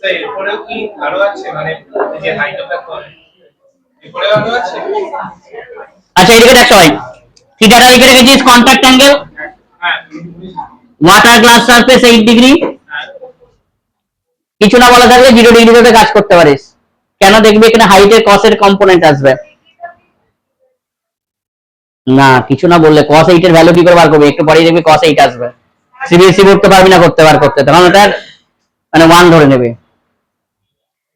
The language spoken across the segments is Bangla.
তো এরপরেও কি আরো আছে মানে যে হাইট অফ দ্য কোন এরপরেও আরো আছে? আচ্ছা এদিকে দেখ সবাই, থিটাটা লিখে রেখেছিস কন্টাক্ট অ্যাঙ্গেল, হ্যাঁ ওয়াটার গ্লাস সারফেস 8 ডিগ্রি, হ্যাঁ কিছু না বলা থাকলে 0 ডিগ্রিতে কাজ করতে পারিস। কেন দেখবি এখানে হাইটের কসের কম্পোনেন্ট আসবে না, কিছু না বললে cos 8 এর ভ্যালু কি করে বার করবি, একটু পরেই দেখবি cos 8 আসবে, সিবিএসসি করতে পারবি না করতে তখন ওটা মানে 1 ধরে নেবে,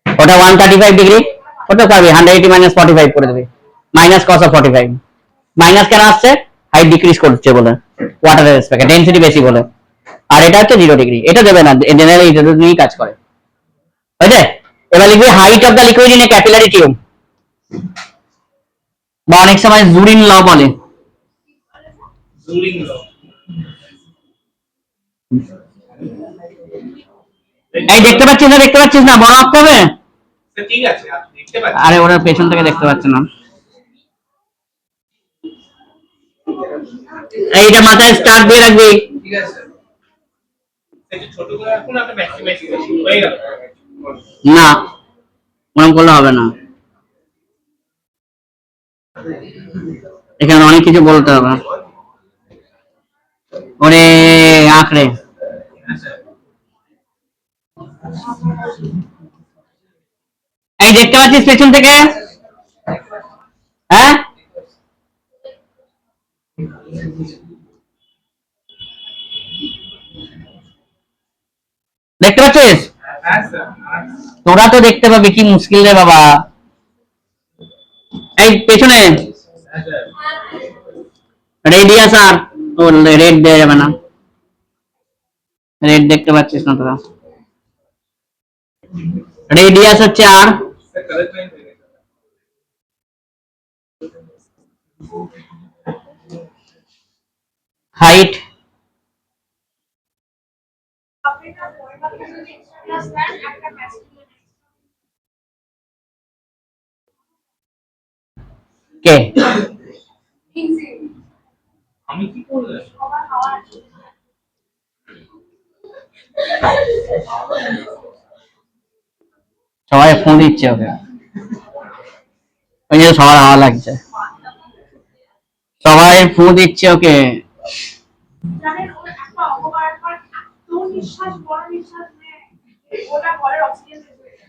ওটা 135 ডিগ্রি করতে পারবি, 180 মাইনাস 45 করে দেবে, মাইনাস cos অফ 45, মাইনাস কেন আসছে, হাইট ডিক্রিজ করছে বলে, ওয়াটারের রেসপেক্টে ডেনসিটি বেশি বলে, আর এটা হচ্ছে 0 ডিগ্রি, এটা দেবে না, জেনারেলি এটা নিয়েই কাজ করে, বুঝলে? এবার লিখবি height of the liquid in a capillary tube, বা অনেক সময় জুরিন ল বলে, জুরিং ল। এই দেখতে পাচ্ছিস না বড় আঁকতে হবে, ঠিক আছে আপনি দেখতে পাচ্ছেন, আরে ওরা পেছন থেকে দেখতে পাচ্ছে না, এইটা মাথায় স্টার্ট দিয়ে রাখবি, ঠিক আছে একটু ছোট করে রাখুন আপনি ম্যাক্সিমাইজ হয়ে গেল না মনে করলে হবে না, এখানে অনেক কিছু বলতে হবে, ওরে আঁকড়ে এই দেখতে পাচ্ছিস পেছন থেকে, হ্যাঁ দেখতে পাচ্ছিস, হ্যাঁ স্যার তোরা তো দেখতে পাবি, কি মুশকিল রে বাবা, এই পেছনে রেডিয়াস আর রেড দেওয়া যাবে না, রেড দেখতে পাচ্ছিস না তোরা, রেডিয়াস হচ্ছে আর, স্যার কালার চেঞ্জ হয়ে গেছে হাইট কে আমি কি করলাম সবাই ফোন দিচ্ছে ওকে, ওই যে সবার হাওয়া লাগছে, সবাই ফোন দিচ্ছে ওকে,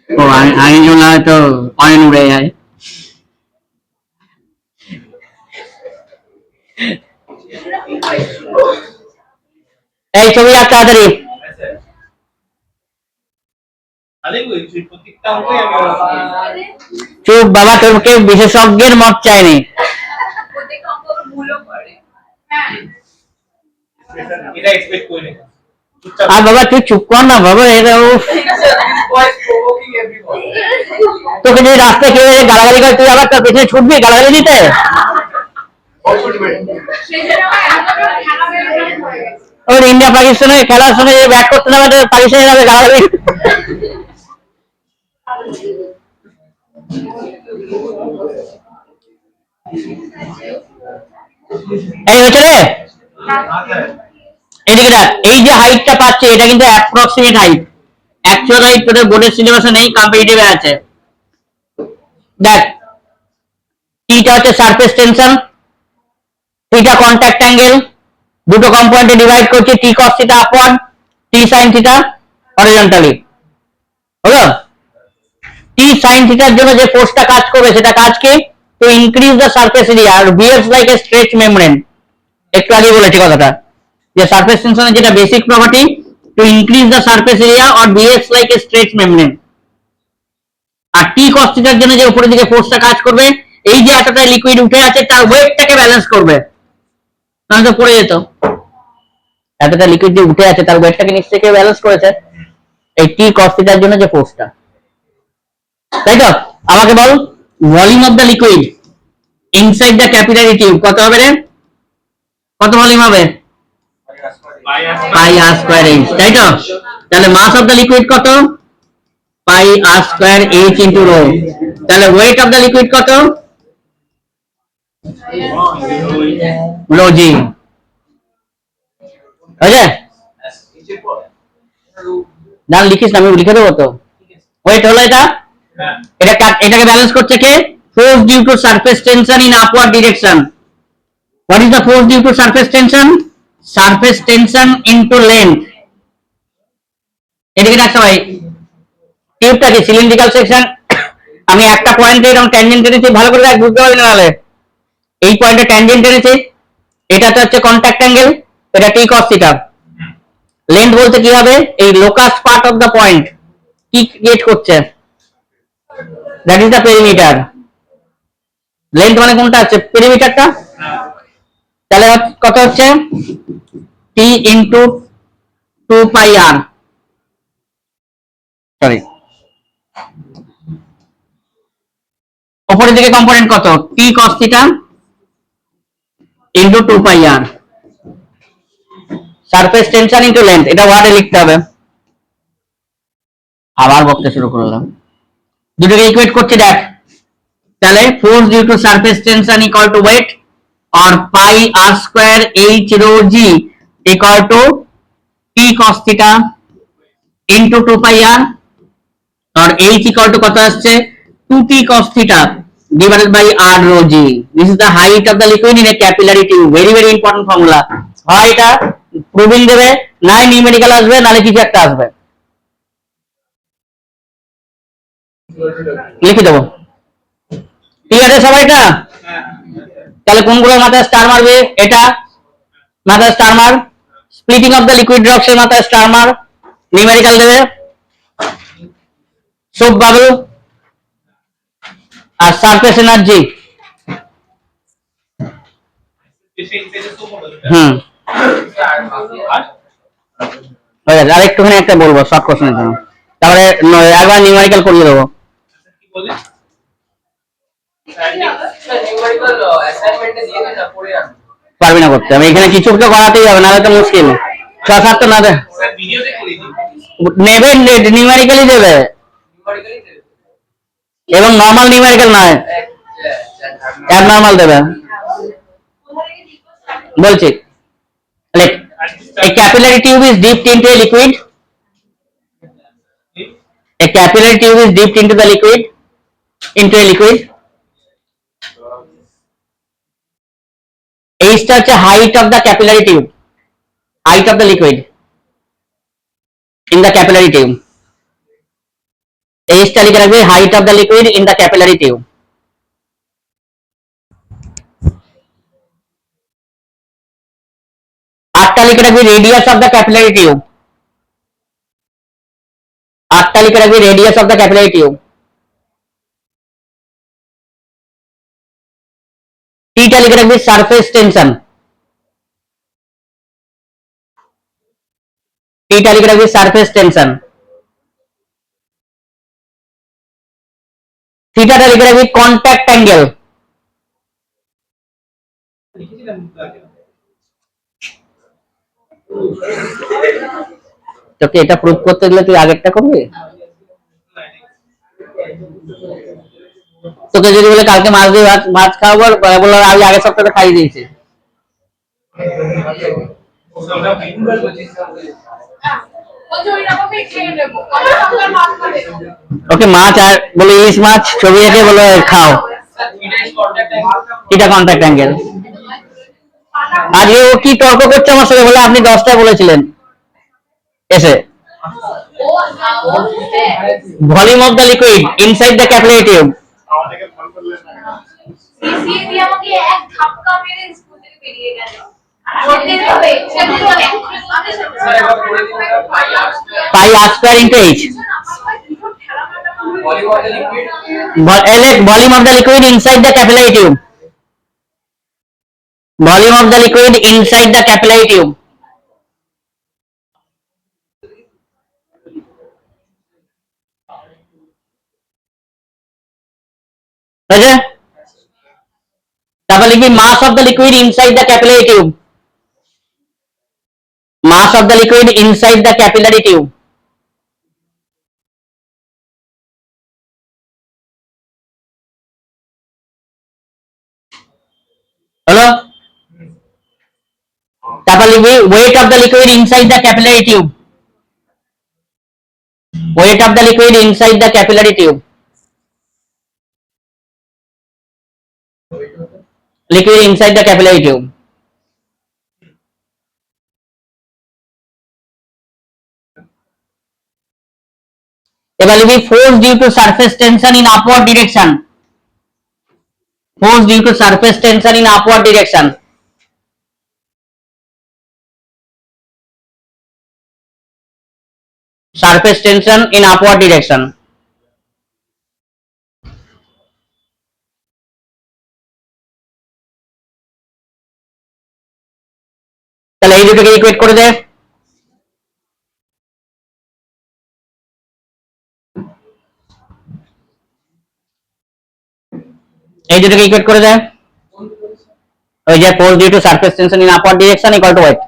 ও আমি জন্য হয়তো অয়ন উড়ে যায়, এই ছবি আঁক তাড়াতাড়ি, চুপ বাবা, তোকে বিশেষজ্ঞের মত চাইনি, এটা এক্সপেক্ট করিনি আর বাবা তুই চুপ কর না বাবা, এটা তোকে যদি রাস্তায় কেউ গালাগালি করে তুই আবার তোর পেছনে ছুটবি গালাগালি দিতে, ওর ইন্ডিয়া পাকিস্তানের খেলার সময় ব্যাট করতে না পাকিস্তানি যাবে গালাগালি, এই হয়েছে রে, এদিকে দেখ, এই যে হাইটটা পাচ্ছে এটা কিন্তু অ্যাপ্রক্সিমেট হাইট, অ্যাকচুয়াল হাইট তোদের বোর্ডের সিলেবাসে নেই, কম্পিটিটিভে আছে, দেখ টিটা হচ্ছে surface tension, theta contact angle, দুটো কম্পোনেন্টে ডিভাইড করছি, টি কস থিটা আপওয়ার্ড, টি সাইন থিটা হরিজন্টালি, হলো? টি সাইন থিটার জন্য যে ফোর্সটা কাজ করবে সেটা কাজ কি, to increase the surface area, আর behaves like a stretch membrane, একটু আগে বলেছি কথাটা, যে সারফেস টেনশনের যেটা basic property, to increase the surface area or behaves like a stretch membrane, আর টি কস থিটার জন্য যে উপরের দিকে ফোর্সটা কাজ করবে, এই যে এতটা লিকুইড উঠে আছে তার ওয়েটটাকে ব্যালেন্স করবে, নাহলে তো পড়ে যেত, এতটা লিকুইড যে উঠে আছে তার ওয়েটটাকে নিচ থেকে ব্যালেন্স করেছে, এই টি কস থিটার জন্য যে ফোর্সটা, তাই তো? আমাকে বল volume of the liquid inside the capillary tube কত হবে রে, কত ভলিউম হবে, পাই আর স্কয়ার এইচ, তাই তো? তাহলে মাস অফ দ্য লিকুইড কত, পাই r square H into rho, তাহলে ওয়েট অফ দ্য লিকুইড কত, রো জি, আছে? দাঁড়ান লিখিস না, আমি লিখে দেবো তো। ওয়েট হলো এটা, হ্যাঁ এটাকে ব্যালেন্স করছে কে? Force due to surface tension in upward direction. What is the force due to surface tension? Surface tension into length. এদিকে রাখতে ভাই, টিউবটা কি সিলিন্ড্রিক্যাল সেকশন। আমি একটা পয়েন্টে এরকম ট্যানজেন্ট টেনেছি, ভালো করে দেখ, বুঝতে পারবি না নাহলে। এই পয়েন্টে ট্যানজেন্ট টেনেছি, এটাতে হচ্ছে কন্ট্যাক্ট অ্যাঙ্গেল, এটা টি কস থিটা। লেন্থ বলতে কি হবে? এই locus part of the point কি ক্রিয়েট করছে, that is the perimeter. Length মানে কোনটা হচ্ছে? পেরিমিটারটা। তাহলে কত হচ্ছে? টি ইন্টু 2 পাই আর, সরি উপরের দিকে কম্পোনেন্ট কত? টি কস থিটা ইন্টু 2 পাই আর। সারফেস টেনশন ইন্টু লেন্থ, এটা ওয়ার্ডে লিখতে হবে। আবার বকতে শুরু করলাম, দুটোকে ইকুয়েট করছি দেখ। তাহলে force due to surface tension equal to weight और pi r square h rho g equal to T cos theta into 2 pi r, और एच इक्वल टू कत আসছে 2t cos theta divided by r rho g. This is the height of the liquid in a capillary tube. Very very important formula. হয় এটা প্রুভিং দেবে, নাই নিউমেরিক্যাল আসবে, নালে কিছু একটা আসবে, লিখে দেবো। ঠিক আছে সবাইটা? তাহলে কোনগুলো মাথায় স্টার মারবে? এটা মাথায় স্টার মার, splitting of the liquid rocks এর মাথায় স্টার মার, নিউমেরিক্যাল দেবে, সোপ বাবল আর সারফেস এনার্জি। হুম আর একটুখানি একটা বলবো শর্ট কোশ্চেনের জন্য, তারপরে একবার নিউমেরিক্যাল করিয়ে দেবো। পারবি না করতে, আমি এখানে কিছু তো করাতেই হবে, নাহলে তো মুশকিল। 6-7 তো না নেবে, নিউমেরিক্যালি দেবে, এবং নর্মাল নিউমেরিক্যাল নয়, অ্যাবনর্মাল দেবে। বলছি a capillary tube is dipped into a liquid, a capillary tube is dipped into the liquid, into a liquid. H হচ্ছে height of the capillary tube, height of the liquid in the capillary tube. H টা লিখে রাখবে, height of the liquid in the capillary tube. আটটা লিখে রাখবি radius of the capillary tube, আটটা লিখে রাখবি radius of the capillary tube. T টা লিখে রাখবি surface tension, T টা লিখে রাখবি surface tension. থিটা টা লিখে রাখবি contact angle, তোকে এটা প্রুভ করতে গেলে তুই আগেরটা করবি। তোকে যদি বলে কালকে মাছ দিয়ে ভাত খাওয়াবো, বলো আমি আগের সপ্তাহে খাইয়ে দিয়েছি। ওকে মাছ আর বলে ইলিশ মাছ ছবি এঁকে বলে খাও, এটা কন্ট্যাক্ট অ্যাঙ্গেল। আজকে ও কি তর্ক করছে আমার সাথে, বলে আপনি 10টা বলেছিলেন এসে। Volume of the liquid inside the capillary tube, pi r square into h. volume of the liquid inside the capillary tube, volume of the liquid inside the capillary tube. okay, তারপর লিখবি mass of the liquid inside the capillary tube, mass of the liquid inside the capillary tube. হলো, তারপর লিখবি weight of the liquid inside the capillary tube, weight of the liquid inside the capillary tube. Liquid inside the capillary tube. এবার লিখি force due to surface tension in upward direction. Force due to surface tension in upward direction. Surface tension in upward direction. তাহলে এই দুটোকে ইকুয়েট করে দে। এই দুটোকে ইকুয়েট করে দে। ওই যে force due to surface tension in upward direction equal to what?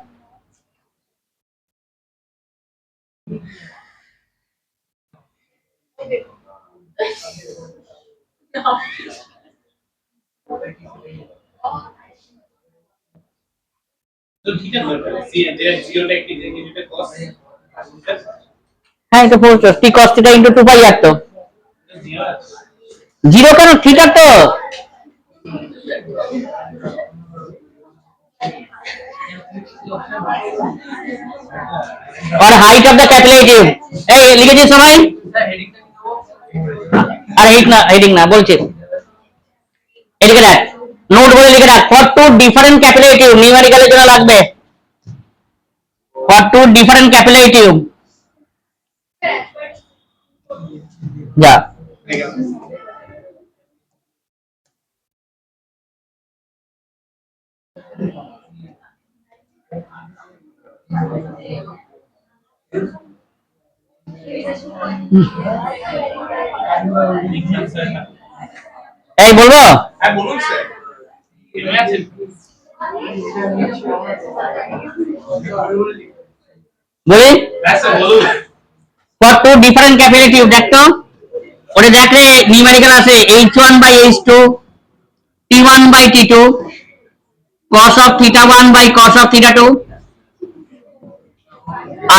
তো ঠিক আছে সি যে জিরোটা একটি যেটা cos হ্যাঁ এটা force t cos theta into 2 pi r তো জিরো আছে জিরো কেন থিটা তো और height of the capillary tube এই লিখেছিস সবাই আর হেডিং না বলছি এদিকে দেখ নোট বলে লিখে রাখ for two different capillary tube নিউমেরিক্যালের জন্য লাগবে for two different capillary tube যা এই বলবো হ্যাঁ বলুন স্যার কেমন আছেন বলি হ্যাঁ স্যার বলুন for two different capillary tube দেখতো ওটা দেখলে নিউমেরিক্যাল আছে h1 by h2 t1 by t2 cos of theta 1 by cos of theta 2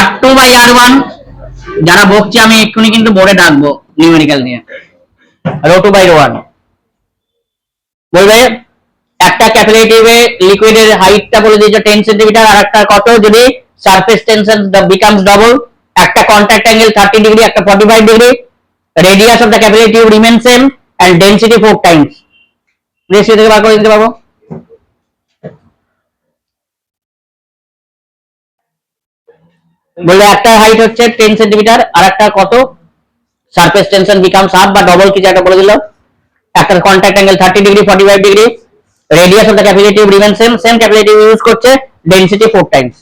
r2 by r1 যারা বকছে আমি এক্ষুনি কিন্তু বোর্ডে ডাকবো নিউমেরিক্যাল নিয়ে রো2 by রো1 বলবে একটা ক্যাপিলারি টিউবে লিকুইডের হাইটটা বলে দিয়েছে 10 সেন্টিমিটার আর একটা কত যদি সারফেস টেনশন বিকামস ডবল একটা কন্টাক্ট অ্যাঙ্গেল 30 ডিগ্রি একটা 45 degree radius of the capillary tube remains same and density 4 times ratio থেকে বার করে দিতে পারবো বললে একটা হাইট হচ্ছে 10 সেন্টিমিটার আর একটা কত সারফেস টেনশন বিকামস হাফ বা ডবল কিছু একটা বলে দিল একটা contact angle 30 degree 45 degree radius of the capillary tube remains same capillary tube use করছে density 4 times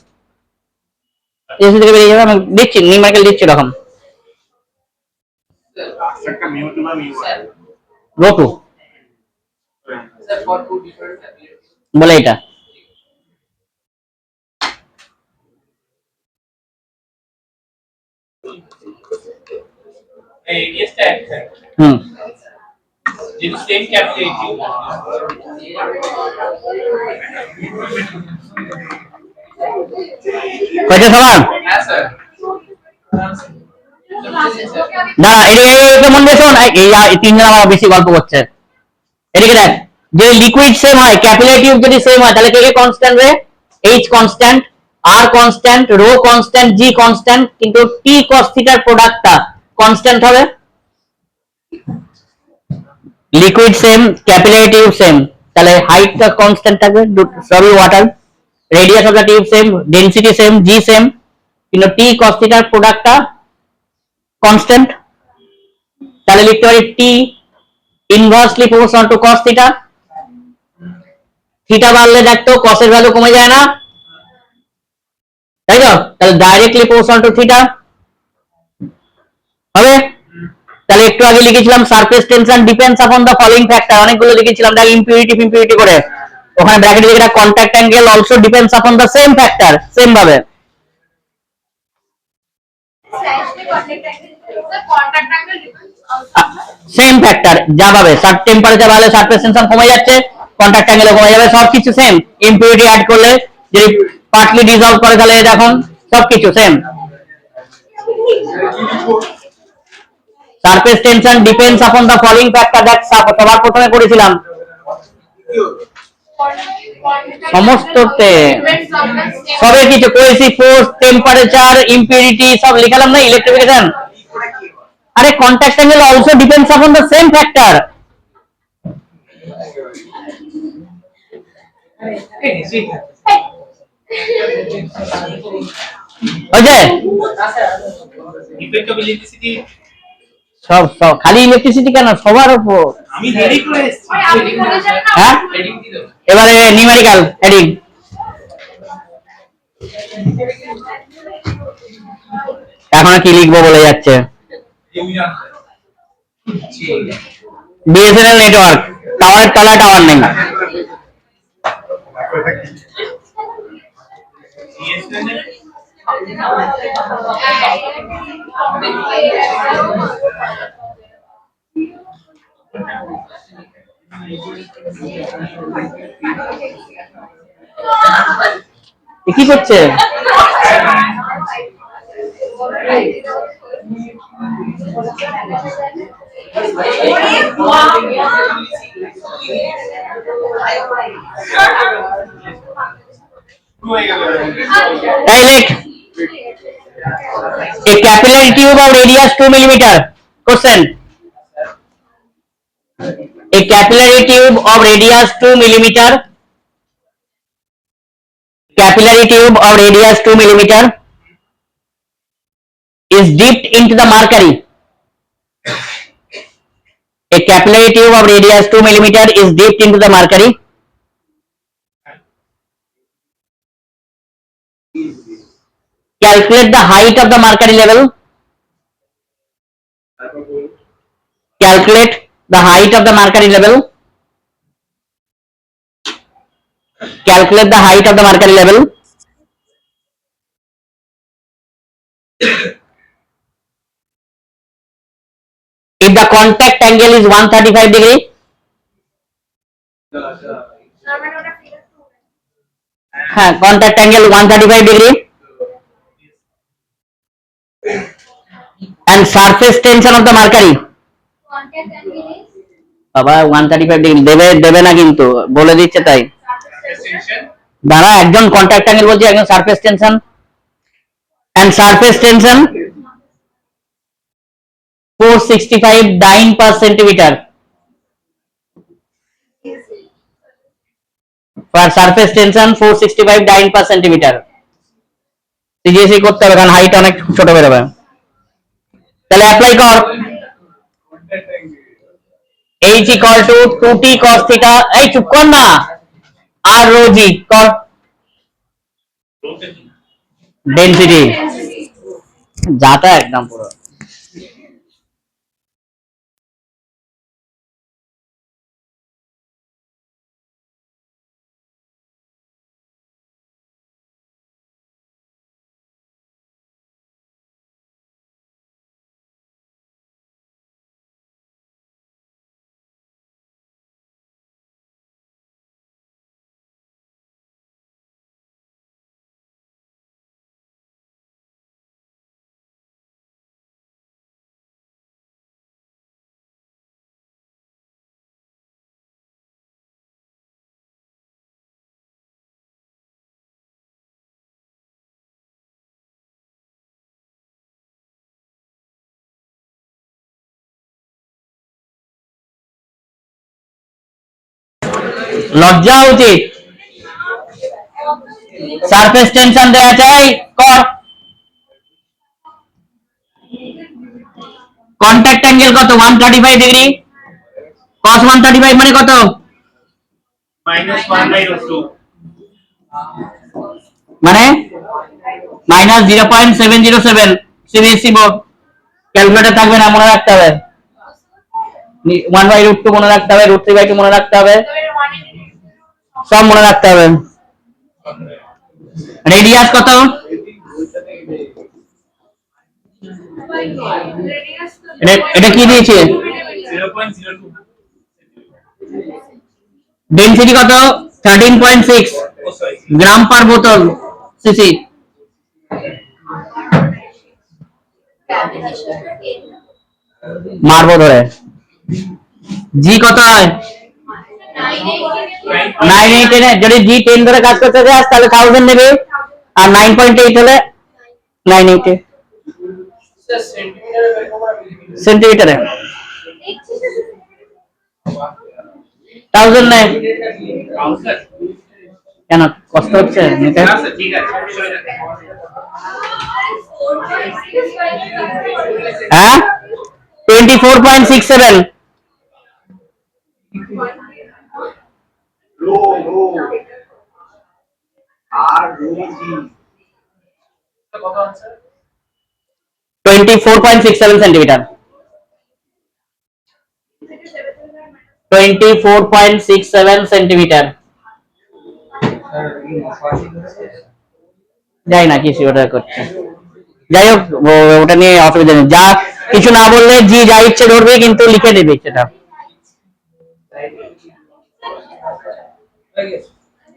এসে থেকে বেরিয়ে যাবে আমি দিচ্ছি নিউমেরিক্যাল দিচ্ছি এরকম একটা মিউ টু বা mu rho two sir for two different বলে এটা এই এসটা যেহেতু সেম ক্যাপিটাল টিউব কয়টা সমান হ্যাঁ স্যার না এটা মনে দিয়ে শোন এই তিনজন আমার বেশি গল্প করছে এদিকে দেখ যে লিকুইড সেম হয় ক্যাপিলারি টিউব যদি সেম হয় তাহলে কে কে কনস্ট্যান্ট রে এইচ কনস্ট্যান্ট আর constant rho constant G constant কিন্তু টি cos থিটার প্রোডাক্টটা কনস্ট্যান্ট হবে liquid same capillary tube same তাহলে হাইটটা কনস্ট্যান্ট থাকবে সবই water radius of the tube same density same G same কিন্তু টি cos থিটার প্রোডাক্টটা কনস্ট্যান্ট তাহলে লিখতে পারি T inversely proportional to cos theta theta বাড়লে দেখতো cos এর ভ্যালু কমে যায় না তাই তো তাহলে ডাইরেক্টলি প্রপোর্শনাল টু থিটা হবে তাহলে একটু আগে লিখেছিলাম surface tension depends upon the following factor অনেকগুলো লিখেছিলাম দেখ ইম্পিউরিটি করে ওখানে ব্র্যাকেটে লিখে রাখ contact angle also depends upon the same factor same ভাবে সেম ফ্যাক্টর যা পাবে টেম্পারেচার বাড়লে সারফেস টেনশন কমে যাচ্ছে কন্টাক্ট অ্যাঙ্গেল কমে যাবে সবকিছু সেম ইম্পিউরিটি অ্যাড করলে যদি পার্টলি ডিসলভ করে তাহলে দেখুন সবকিছু same surface tension depends upon the following factor that সবার প্রথমে করেছিলাম সমস্ততে সবে কিছু কোয়েসিভ ফোর্স টেম্পারেচার ইম্পিউরিটি সব লিখালাম না ইলেকট্রিফিকেশন আরে contact angle also depends upon the same factor okay effect of electricity সব সব খালি ইলেকট্রিসিটি কেন সবার উপর আমি রেডি করে এসেছি হ্যাঁ এবারে নিউমেরিক্যাল হেডিং এখন কি লিখবো বলে যাচ্ছে বিএসএনএল নেটওয়ার্ক টাওয়ারের তলায় টাওয়ার নেই কি করছে Dilate a capillary tube of radius 2 millimeter. Question. A capillary tube of radius 2 millimeter. Capillary tube of radius 2 millimeter is dipped into the mercury. A capillary tube of radius 2 millimeter is dipped into the mercury. Calculate the height of the mercury level. Calculate the height of the mercury level. Calculate the height of the mercury level. If the contact angle is 135 degree, contact angle 135 degree, and surface tension of the mercury. বাবা 135 ডিগ্রি দেবে না কিন্তু বলে দিচ্ছে তাই দাঁড়া একজন কন্ট্যাক্ট অ্যাঙ্গেল বলছে একজন surface tension and surface tension 465 dyne per centimeter for surface tension 465 dyne per centimeter সিজিএসি করতে হবে কারণ হাইট অনেক ছোট বেরোবে তাহলে অ্যাপ্লাই কর h equal to 2t cos theta এই চুপ কর না আর rho g কর ডেনসিটি যাতা একদম পুরো লজ্জা উচিত সারফেস টেনশন দেওয়া চাই কর কন্টাক্ট অ্যাঙ্গেল কত 135 ডিগ্রি cos 135 মানে কত -1/√2 মানে -0.707 সিবিএসই বোর্ড ক্যালকুলেটর থাকবে না মনে রাখতে হবে 1/√2 মনে রাখতে হবে √3/2 মনে রাখতে হবে সব মনে রাখতে হবে রেডিয়াস কত এটা কি দিয়েছে 0.02 ডেনসিটি কত 13.6 গ্রাম পার বোতল সিসি মারবো ধরে। জি কত হয়? 9 8 যদি জি 10 ধরে কাজ করতে যাস তাহলে 1000 নেবে, আর 9.8 হলে 980 সেন্টিমিটারে 1000 নেয়। কেন কষ্ট হচ্ছে নিতে? ঠিক আছে বিষয় না। হ্যাঁ 24.67 লো আর রোজি কত আছে? 24.67 সেন্টিমিটার। 24.67 সেন্টিমিটার। যাই না কিছু ওটা করছে, যাই হোক ওটা নিয়ে অসুবিধা নেই, যা কিছু না বললে জি যা ইচ্ছে ধরবে কিন্তু লিখে দেবে সেটা।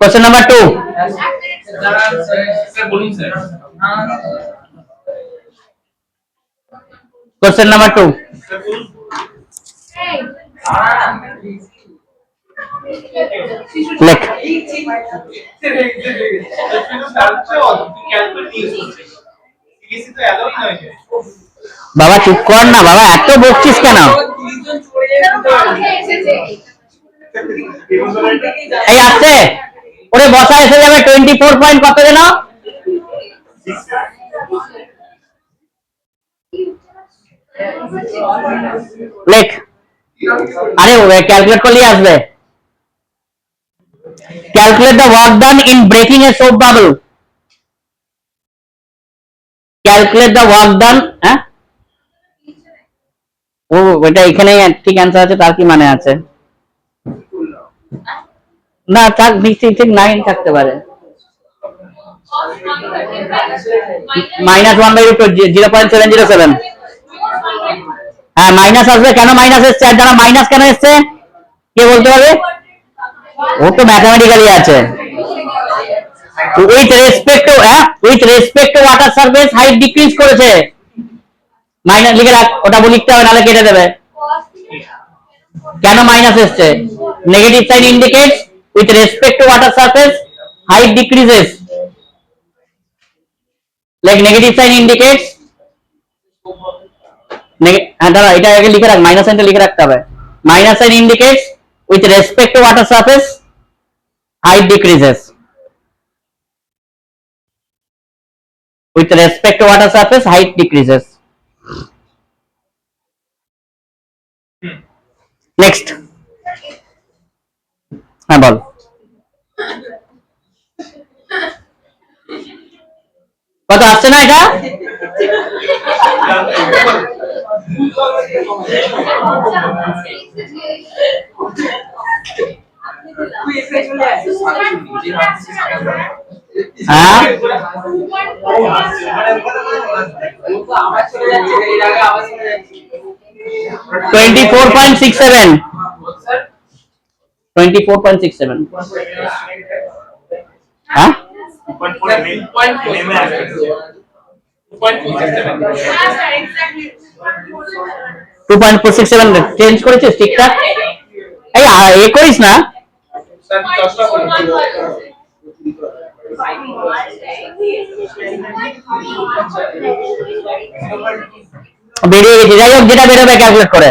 কোশ্চেন নাম্বার 2, স্যার বলুন স্যার। কোশ্চেন নাম্বার 2 স্যার বলুন। লেখ। বাবা চুপ কর না বাবা, এত বকছিস কেন? এই আসছে ওরে বসা এসে যাবে 24 পয়েন্ট কত যেন? লেখ। আরে ক্যালকুলেট করলেই আসবে। Calculate the work done in breaking a soap bubble. Calculate the work done, হ্যাঁ ও ওটা এখানে ঠিক অ্যান্সার আছে, তার কি মানে আছে? না থাক ঠিক ঠিক 9 থাকতে পারে। -1/√2 0.707। হ্যাঁ মাইনাস আসবে, কেন মাইনাস এসছে আর যারা মাইনাস কেন এসছে কে বলতে পারবে? ও তো ম্যাথমেটিক্যালি আছে। With respect to water surface height decrease করেছে, মাইনাস লিখে রাখ, ওটা লিখতে হবে নাহলে কেটে দেবে। কেন মাইনাস এসছে? Negative sign indicates with respect to water surface height decreases. Like negative sign indicates, হ্যাঁ দাঁড়া এটা আগে লিখে রাখ, মাইনাস সাইনটা লিখে রাখতে হবে। Minus sine indicates with respect to water surface height decreases. With respect to water surface height decreases. Next. হ্যাঁ বল। কত আসছে না এটা? হ্যাঁ 24.67 24.67 হ্যাঁ 2.467 চেঞ্জ করেছিস ঠিকঠাক? এই এ করিস না বেরিয়ে গেছে, যাই হোক যেটা বেরোবে ক্যালকুলেট করে।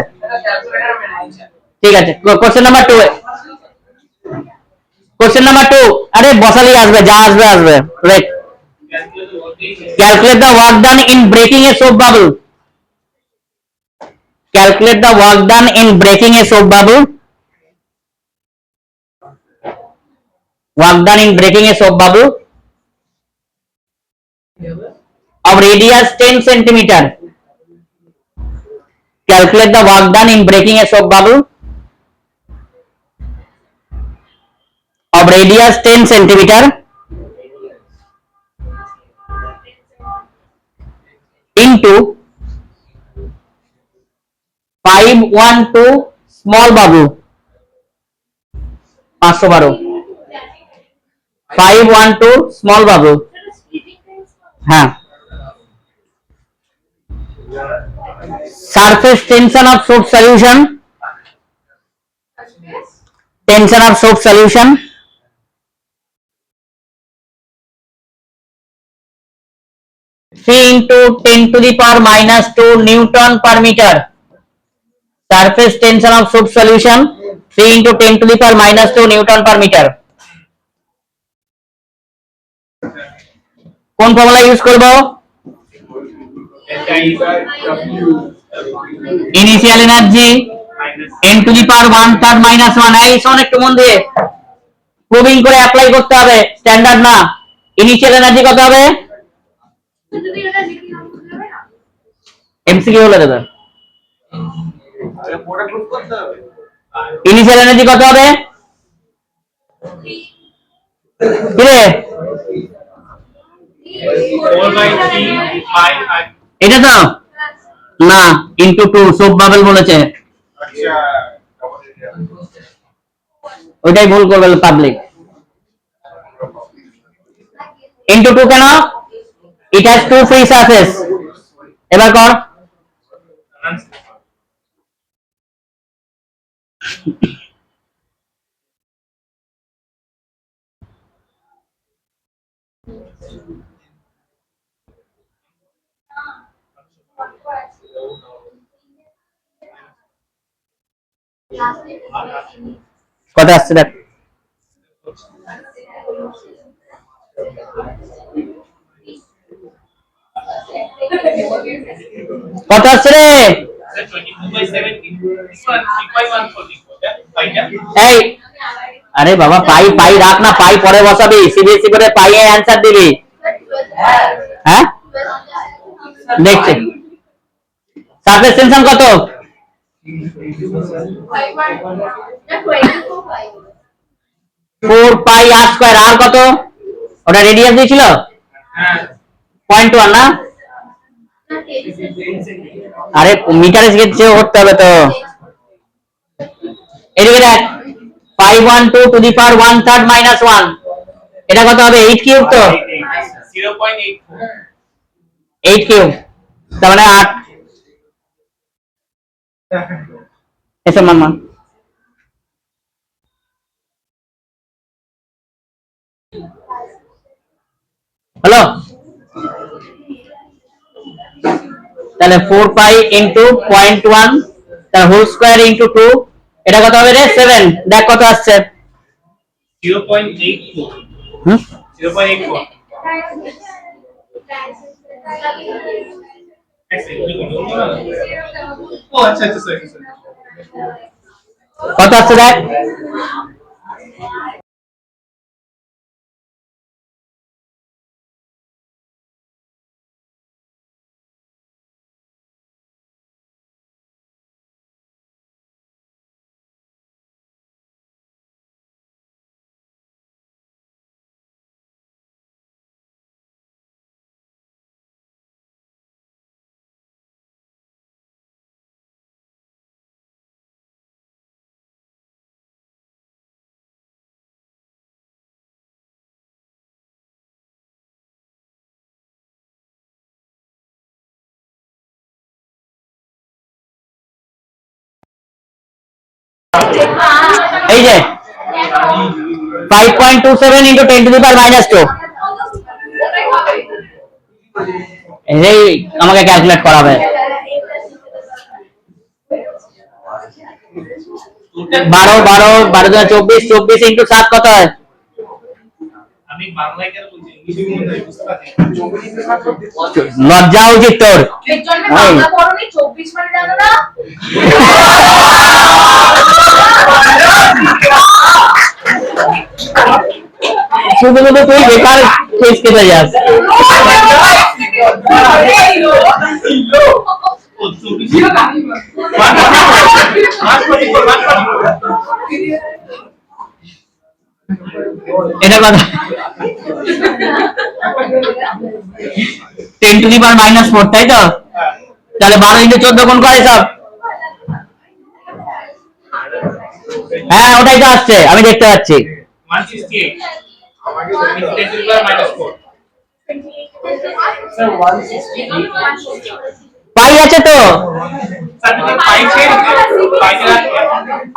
ঠিক আছে কোশ্চেন নাম্বার 2, কোশ্চেন নাম্বার 2 আরে বসালেই আসবে, যা আসবে আসবে। Right, calculate the work done in breaking a soap bubble. Calculate the work done in breaking a soap bubble. Work done in breaking a soap bubble of radius 10 centimeter. Calculate the work done in breaking a soap bubble of radius 10 centimeter into 512 small bubble 512 512 small bubble। হ্যাঁ surface tension of soap solution, tension of soap solution, C into 10 to the power minus 2 Newton per meter. Surface tension of soap solution, C into 10 to the power minus 2 Newton per meter. কোন ফর্মুলা ইউজ করব? Initial energy n to the power 1 3 minus 1। এই শোন একটু মন দিয়ে প্রুভিং করে অ্যাপ্লাই করতে হবে, স্ট্যান্ডার্ড না। ইনিশিয়াল এনার্জি কত হবে? এমসিকিউ হলো দাদা। ইনিশিয়াল এনার্জি কত হবে? কি রে? এটা তো না, ইনটু 2 সোপ বাবল বলেছে। ওইটাই ভুল করবে পাবলিক। ইনটু 2 কেন? It has 2 free surface. এবার কর। কত আসছে দেখ। কত আসছে রে? এই আরে বাবা পাই পাই রাখ না, পাই পরে বসাবি, সিবিএসসি করে পাই এর অ্যানসার দিবি। হ্যাঁ দেখছি সারফেস টেনশন কত? 4 পাই r স্কয়ার। আর কত? ওটা রেডিয়াস দিয়েছিল 0.1 না? আরে মিটারে গেছে করতে হবে তো। এদিকে দেখ 512 টু দি পাওয়ার 1/3 মাইনাস 1, এটা কত হবে? 8 কিউব তো 8 কিউব, তার মানে 8। এসে মামা হ্যালো, তাহলে 4 পাই ইনটু 0.1 তার হোল স্কয়ার ইনটু 2, এটা কত হবে রে? 7। দেখ কত আসছে। 0.84 0.84 ও আচ্ছা আচ্ছা সরি কত আসছে দেখ। এই যে 5.27 into 10 to the power minus 2, এই আমাকে ক্যালকুলেট করাবে। 12 12 12 24 24 into 7 কত হয়? আমি বাংলায় কেন বলছি, ইংলিশে বলতে বুঝতে পারছি। লজ্জা উচিত তোর। এর জন্য বাংলা পড়নি, 24 মানে জানো না? শুধু শুধু তুই বেকার কেস কেটে যাস। এটা কথা 10 to the power minus 4, তাই তো? তাহলে 12 into 14 কোন করে সব? হ্যাঁ ওটাই তো আসছে, আমি দেখতে পাচ্ছি। 168 আমাকে 10 to the power minus 4 sir 168 পাই আছে তো? স্যার যদি পাই ছেড়ে দিতে পাই না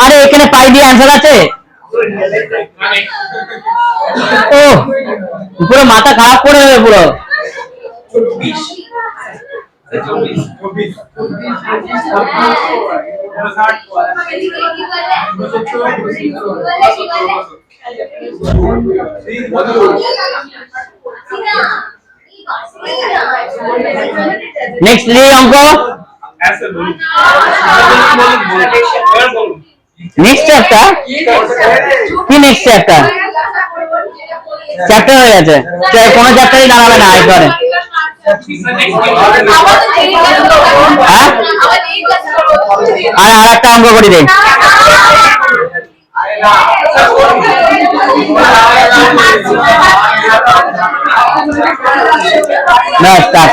আরে এখানে পাই দিয়ে অ্যান্সার আছে? মানে ও পুরো মাথা খারাপ করে দেবে পুরো। 24 নেক্সট অঙ্ক, অ্যান্সার বলুন বলুন নেক্সট চ্যাপ্টার কি? নেক্সট চ্যাপ্টার চ্যাপ্টার হয়ে গেছে, কোনো চ্যাপ্টারই দাঁড়াবে না এরপরে। হ্যাঁ আর একটা অঙ্ক করে দেই। না স্টার্ট।